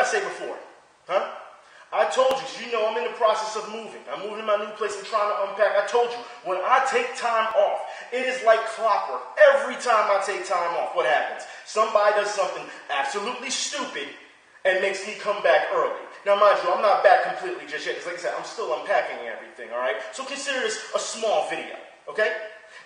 I say before? Huh? I told you, you know I'm in the process of moving. I'm moving to my new place. I'm trying to unpack. I told you, when I take time off, it is like clockwork. Every time I take time off, what happens? Somebody does something absolutely stupid and makes me come back early. Now, mind you, I'm not back completely just yet, because like I said, I'm still unpacking everything, all right? So consider this a small video, okay?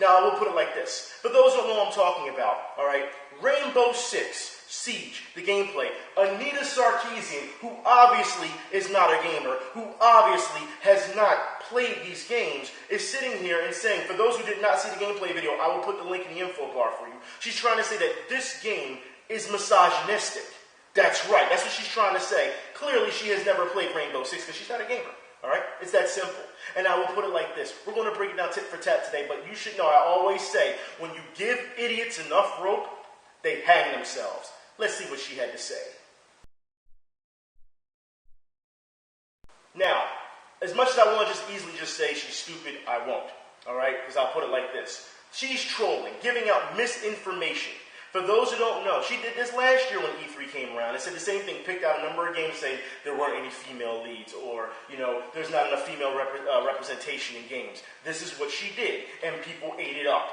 Now, I will put it like this. For those who don't know what I'm talking about, all right, Rainbow Six Siege, the gameplay, Anita Sarkeesian, who obviously is not a gamer, who obviously has not played these games, is sitting here and saying, for those who did not see the gameplay video, I will put the link in the info bar for you. She's trying to say that this game is misogynistic. That's right, that's what she's trying to say. Clearly, she has never played Rainbow Six because she's not a gamer. All right? It's that simple. And I will put it like this. We're going to break it down tit for tat today, but you should know, I always say, when you give idiots enough rope, they hang themselves. Let's see what she had to say. Now, as much as I want to just easily just say she's stupid, I won't. All right? Because I'll put it like this. She's trolling, giving out misinformation. For those who don't know, she did this last year when E3 came around. It said the same thing, picked out a number of games saying there weren't any female leads, or, you know, there's not enough female representation in games. This is what she did, and people ate it up.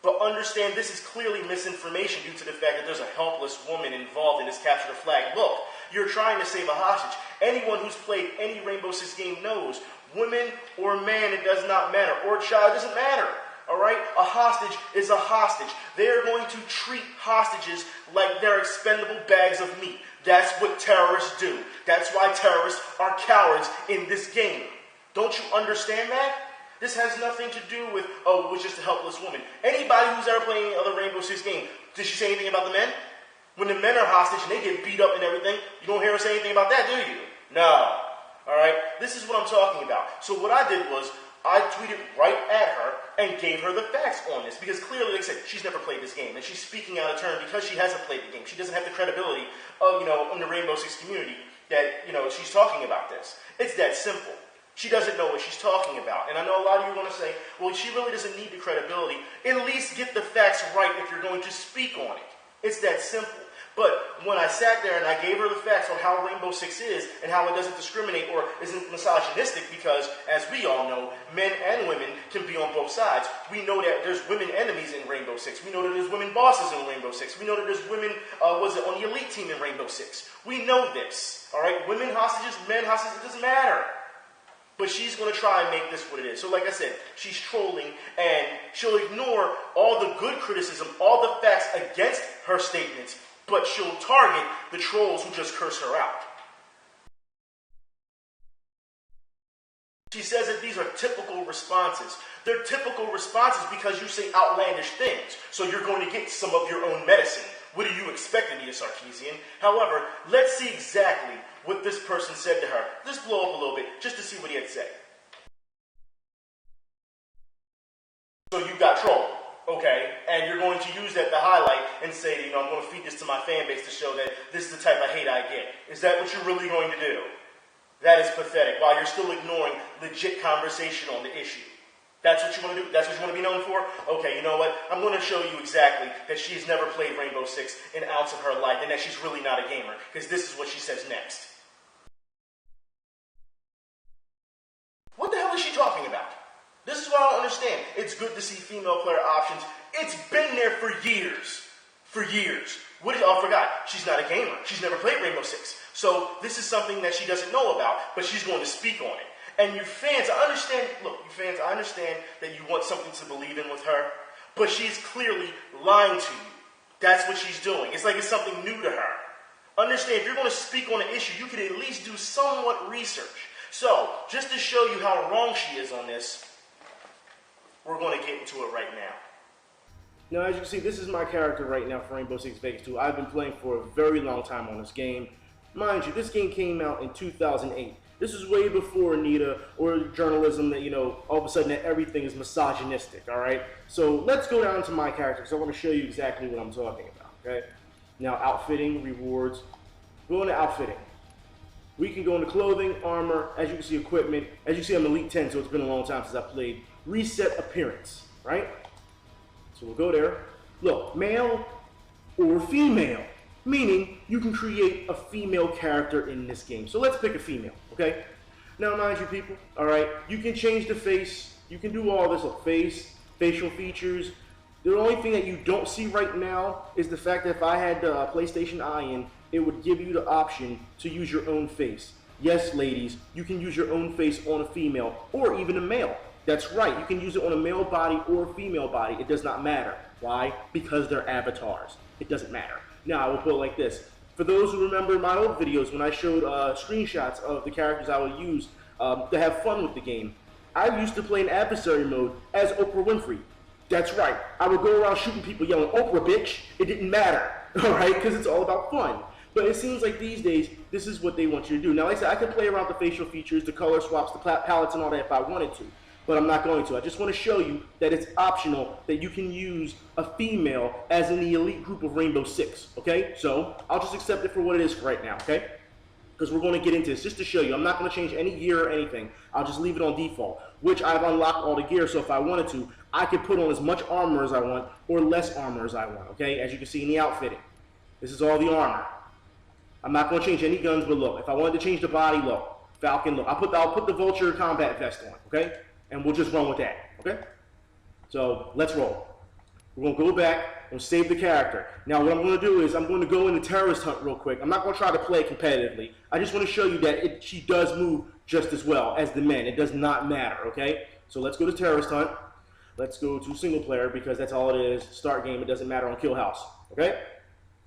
But understand, this is clearly misinformation due to the fact that there's a helpless woman involved in this capture the flag. Look, you're trying to save a hostage. Anyone who's played any Rainbow Six game knows, woman or man, it does not matter, or child, it doesn't matter. All right? A hostage is a hostage. They are going to treat hostages like they're expendable bags of meat. That's what terrorists do. That's why terrorists are cowards in this game. Don't you understand that? This has nothing to do with, oh, it was just a helpless woman. Anybody who's ever played any other Rainbow Six game, did she say anything about the men? When the men are hostage and they get beat up and everything, you don't hear her say anything about that, do you? No. All right? This is what I'm talking about. So what I did was, I tweeted right at her and gave her the facts on this, because clearly, like I said, she's never played this game, and she's speaking out of turn because she hasn't played the game. She doesn't have the credibility of, in the Rainbow Six community that, she's talking about this. It's that simple. She doesn't know what she's talking about. And I know a lot of you want to say, well, she really doesn't need the credibility. At least get the facts right if you're going to speak on it. It's that simple. But when I sat there and I gave her the facts on how Rainbow Six is and how it doesn't discriminate or isn't misogynistic, because, as we all know, men and women can be on both sides. We know that there's women enemies in Rainbow Six. We know that there's women bosses in Rainbow Six. We know that there's women, on the elite team in Rainbow Six. We know this, all right? Women hostages, men hostages, it doesn't matter. But she's going to try and make this what it is. So like I said, she's trolling, and she'll ignore all the good criticism, all the facts against her statements, but she'll target the trolls who just curse her out. She says that these are typical responses. They're typical responses because you say outlandish things, so you're going to get some of your own medicine. What do you expect, Anita Sarkeesian? However, let's see exactly what this person said to her. Let's blow up a little bit, just to see what he had to say. So you got trolled. Okay, and you're going to use that to highlight and say, I'm going to feed this to my fan base to show that this is the type of hate I get. Is that what you're really going to do? That is pathetic, while you're still ignoring legit conversation on the issue. That's what you want to do? That's what you want to be known for? Okay, you know what? I'm going to show you exactly that she has never played Rainbow Six an ounce of her life, and that she's really not a gamer, because this is what she says next. What the hell is she talking about? This is what I don't understand. It's good to see female player options. It's been there for years. For years. I forgot. She's not a gamer. She's never played Rainbow Six. So this is something that she doesn't know about, but she's going to speak on it. And you fans, I understand, I understand that you want something to believe in with her, but she's clearly lying to you. That's what she's doing. It's like it's something new to her. Understand, if you're going to speak on an issue, you could at least do somewhat research. So, just to show you how wrong she is on this, we're going to get into it right now. Now, as you can see, this is my character right now for Rainbow Six Vegas 2. I've been playing for a very long time on this game. Mind you, this game came out in 2008. This is way before Anita or journalism that, all of a sudden that everything is misogynistic, all right? So let's go down to my character because I want to show you exactly what I'm talking about, okay? Now, outfitting, rewards. Go into outfitting. We can go into clothing, armor, as you can see, equipment. As you see, I'm Elite 10, so it's been a long time since I played. Reset appearance, right? So we'll go there. Look, male or female. Meaning, you can create a female character in this game. So let's pick a female, okay? Now, mind you, people, all right, you can change the face. You can do all this, like face, facial features. The only thing that you don't see right now is the fact that if I had the PlayStation Eye in, it would give you the option to use your own face. Yes, ladies, you can use your own face on a female or even a male. That's right, you can use it on a male body or a female body. It does not matter. Why? Because they're avatars. It doesn't matter. Now, I will put it like this. For those who remember my old videos when I showed screenshots of the characters I would use to have fun with the game, I used to play in adversary mode as Oprah Winfrey. That's right. I would go around shooting people yelling, "Oprah, bitch!" It didn't matter, all right? Because it's all about fun. But it seems like these days, this is what they want you to do. Now, like I said, I could play around with the facial features, the color swaps, the palettes, and all that if I wanted to. But I'm not going to. I just want to show you that it's optional that you can use a female as in the elite group of Rainbow Six, okay? So I'll just accept it for what it is right now, okay? Because we're going to get into this just to show you. I'm not going to change any gear or anything. I'll just leave it on default, which I've unlocked all the gear, so if I wanted to, I could put on as much armor as I want or less armor as I want, okay? As you can see in the outfitting. This is all the armor. I'm not going to change any guns, but look, if I wanted to change the body, look, Falcon, look. I'll put the Vulture combat vest on, okay? And we'll just run with that, okay? So let's roll. We're going to go back and save the character. Now what I'm going to do is I'm going to go into Terrorist Hunt real quick. I'm not going to try to play it competitively. I just want to show you that she does move just as well as the men. It does not matter, okay? So let's go to Terrorist Hunt. Let's go to single player because that's all it is. Start game, it doesn't matter on Kill House, okay?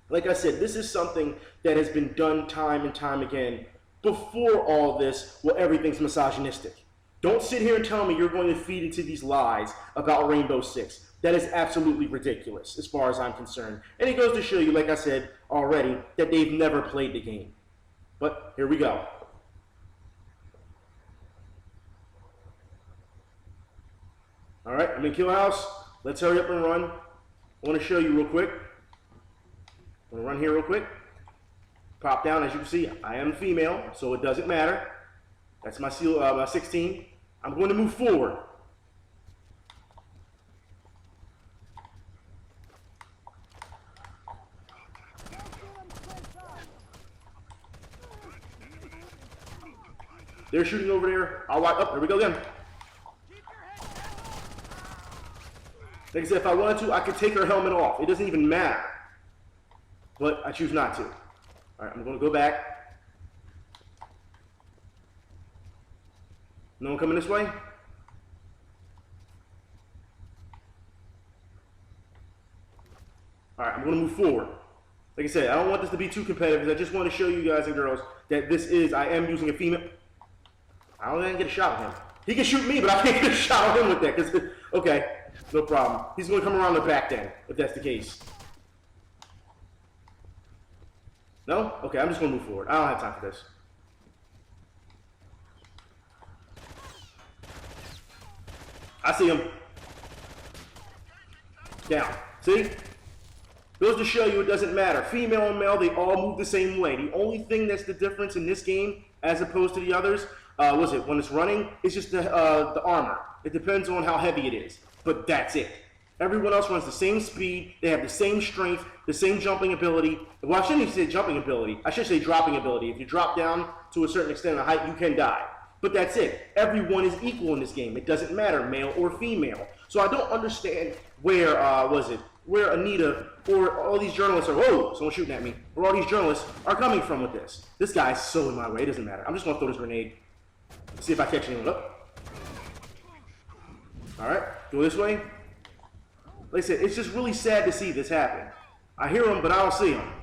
Like I said, this is something that has been done time and time again before all this where everything's misogynistic. Don't sit here and tell me you're going to feed into these lies about Rainbow Six. That is absolutely ridiculous as far as I'm concerned. And it goes to show you, like I said already, that they've never played the game. But here we go. All right, I'm in Kill House. Let's hurry up and run. I want to show you real quick. I'm going to run here real quick. Pop down. As you can see, I am female, so it doesn't matter. That's my seal, my 16. I'm going to move forward. They're shooting over there. I'll watch. Oh, there we go again. Like I said, if I wanted to, I could take her helmet off. It doesn't even matter. But I choose not to. All right, I'm going to go back. No one coming this way? All right, I'm going to move forward. Like I said, I don't want this to be too competitive. I just want to show you guys and girls that I am using a female. I don't even get a shot at him. He can shoot me, but I can't get a shot at him with that. Cause, okay, no problem. He's going to come around the back then, if that's the case. No? Okay, I'm just going to move forward. I don't have time for this. I see him. Down. See? Goes to show you it doesn't matter. Female and male, they all move the same way. The only thing that's the difference in this game, as opposed to the others, when it's running, it's just the armor. It depends on how heavy it is. But that's it. Everyone else runs the same speed. They have the same strength, the same jumping ability. Well, I shouldn't even say jumping ability. I should say dropping ability. If you drop down to a certain extent of height, you can die. But that's it. Everyone is equal in this game. It doesn't matter, male or female. So I don't understand where, where Anita or all these journalists are, whoa, someone's shooting at me, where all these journalists are coming from with this. This guy's so in my way, it doesn't matter. I'm just going to throw this grenade. See if I catch anyone up. All right, go this way. Like I said, it's just really sad to see this happen. I hear them, but I don't see them.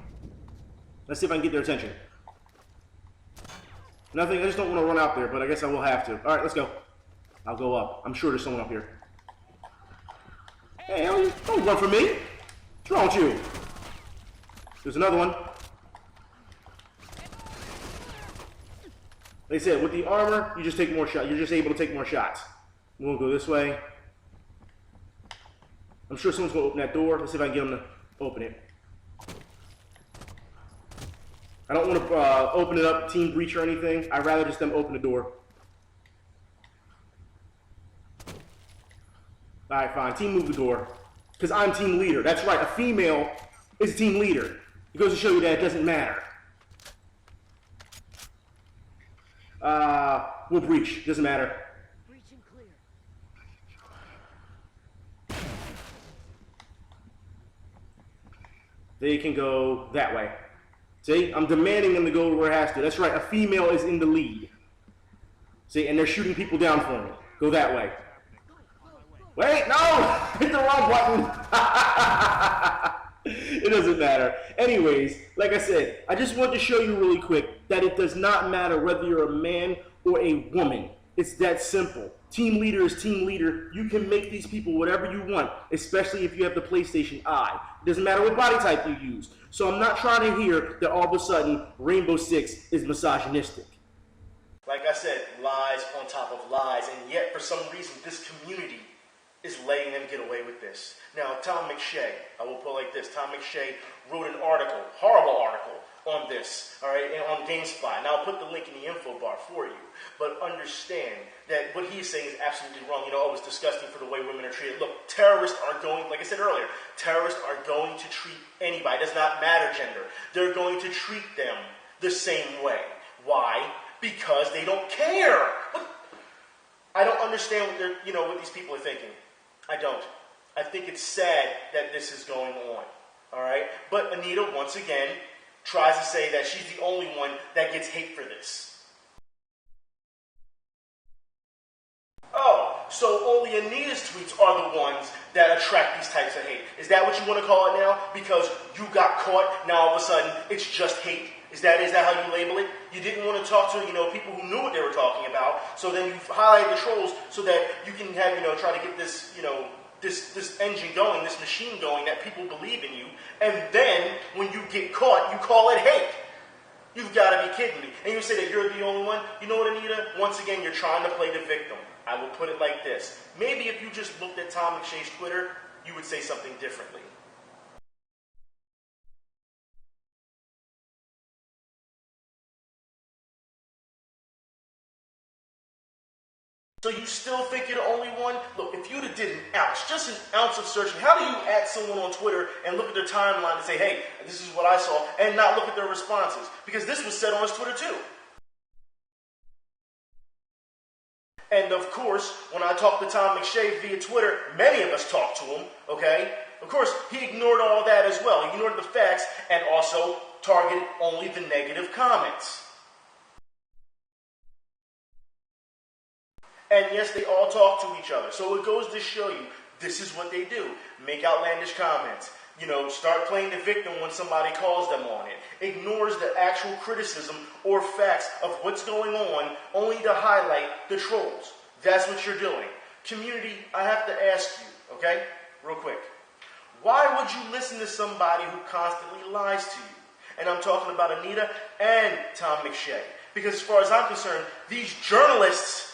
Let's see if I can get their attention. Nothing, I just don't want to run out there, but I guess I will have to. All right, let's go. I'll go up. I'm sure there's someone up here. Hey, don't run from me. What's wrong with you? There's another one. Like I said, with the armor, you just take more shots. You're just able to take more shots. We'll go this way. I'm sure someone's going to open that door. Let's see if I can get them to open it. I don't want to open it up, team breach or anything. I'd rather just them open the door. All right, fine. Team move the door. Because I'm team leader. That's right. A female is team leader. It goes to show you that it doesn't matter. We'll breach. Doesn't matter. Breaching clear. They can go that way. See, I'm demanding them to go where it has to. That's right, a female is in the lead. See, and they're shooting people down for me. Go that way. Wait, no! Hit the wrong button! It doesn't matter. Anyways, like I said, I just want to show you really quick that it does not matter whether you're a man or a woman. It's that simple. Team leader is team leader. You can make these people whatever you want, especially if you have the PlayStation Eye. It doesn't matter what body type you use. So I'm not trying to hear that all of a sudden Rainbow Six is misogynistic. Like I said, lies on top of lies, and yet for some reason this community is letting them get away with this. Now, Tom McShea, I will put it like this. Tom McShea wrote an article, horrible article, on this, all right, and on GameSpot. And I'll put the link in the info bar for you. But understand that what he's saying is absolutely wrong. You know, oh, it's disgusting for the way women are treated. Look, terrorists are going, like I said earlier, terrorists are going to treat anybody. It does not matter gender. They're going to treat them the same way. Why? Because they don't care. I don't understand what they're, you know, what these people are thinking. I don't. I think it's sad that this is going on. All right? But Anita, once again, tries to say that she's the only one that gets hate for this. Oh, so only Anita's tweets are the ones that attract these types of hate. Is that what you want to call it now? Because you got caught, now all of a sudden it's just hate? Is that how you label it? You didn't want to talk to, you know, people who knew what they were talking about, so then you highlight the trolls so that you can have, you know, try to get this, you know, this engine going, this machine going, that people believe in you, and then when you get caught, you call it hate. You've got to be kidding me. And you say that you're the only one. You know what, Anita? Once again, you're trying to play the victim. I will put it like this. Maybe if you just looked at Tom McShea's Twitter, you would say something differently. So you still think you're the only one? Look, if you'd have did an ounce, just an ounce of searching, how do you add someone on Twitter and look at their timeline and say, hey, this is what I saw, and not look at their responses? Because this was said on his Twitter too. And of course, when I talked to Tom McShea via Twitter, many of us talked to him, okay? Of course, he ignored all that as well. He ignored the facts and also targeted only the negative comments. And yes, they all talk to each other. So it goes to show you, this is what they do. Make outlandish comments. You know, start playing the victim when somebody calls them on it. Ignores the actual criticism or facts of what's going on, only to highlight the trolls. That's what you're doing. Community, I have to ask you, okay, real quick. Why would you listen to somebody who constantly lies to you? And I'm talking about Anita and Tom McShea. Because as far as I'm concerned, these journalists,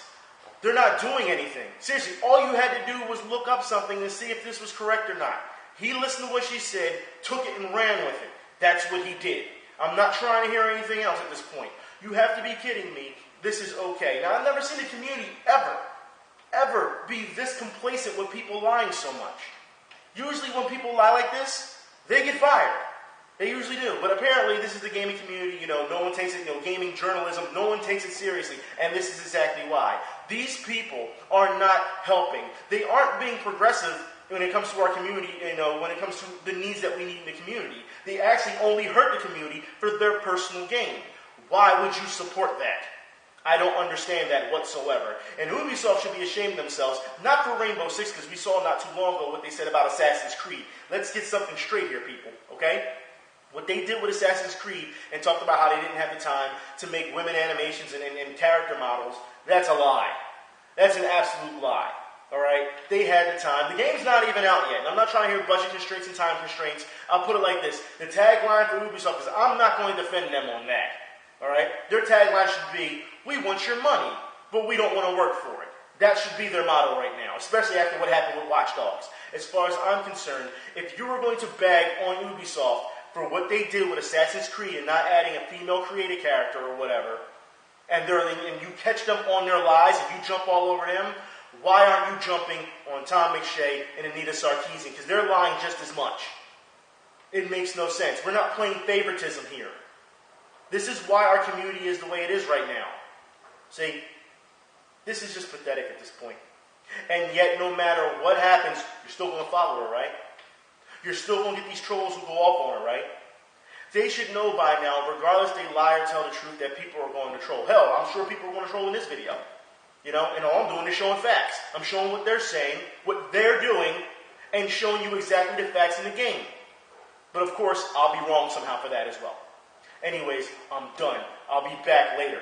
they're not doing anything. Seriously, all you had to do was look up something and see if this was correct or not. He listened to what she said, took it and ran with it. That's what he did. I'm not trying to hear anything else at this point. You have to be kidding me. This is okay. Now, I've never seen the community ever be this complacent with people lying so much. Usually when people lie like this, they get fired. They usually do. But apparently this is the gaming community, you know, no one takes it, you know, gaming journalism, no one takes it seriously. And this is exactly why. These people are not helping. They aren't being progressive when it comes to our community, you know, when it comes to the needs that we need in the community. They actually only hurt the community for their personal gain. Why would you support that? I don't understand that whatsoever. And Ubisoft should be ashamed of themselves, not for Rainbow Six, because we saw not too long ago what they said about Assassin's Creed. Let's get something straight here, people, okay? What they did with Assassin's Creed and talked about how they didn't have the time to make women animations and character models, that's a lie. That's an absolute lie. All right? They had the time. The game's not even out yet. And I'm not trying to hear budget constraints and time constraints. I'll put it like this. The tagline for Ubisoft is, I'm not going to defend them on that. All right? Their tagline should be, we want your money, but we don't want to work for it. That should be their motto right now, especially after what happened with Watch Dogs. As far as I'm concerned, if you were going to bag on Ubisoft for what they did with Assassin's Creed and not adding a female creative character or whatever, and you catch them on their lies and you jump all over them, why aren't you jumping on Tom McShea and Anita Sarkeesian? Because they're lying just as much. It makes no sense. We're not playing favoritism here. This is why our community is the way it is right now. See, this is just pathetic at this point. And yet, no matter what happens, you're still going to follow her, right? You're still going to get these trolls who go off on her, right? They should know by now, regardless if they lie or tell the truth, that people are going to troll. Hell, I'm sure people are going to troll in this video. You know, and all I'm doing is showing facts. I'm showing what they're saying, what they're doing, and showing you exactly the facts in the game. But of course, I'll be wrong somehow for that as well. Anyways, I'm done. I'll be back later.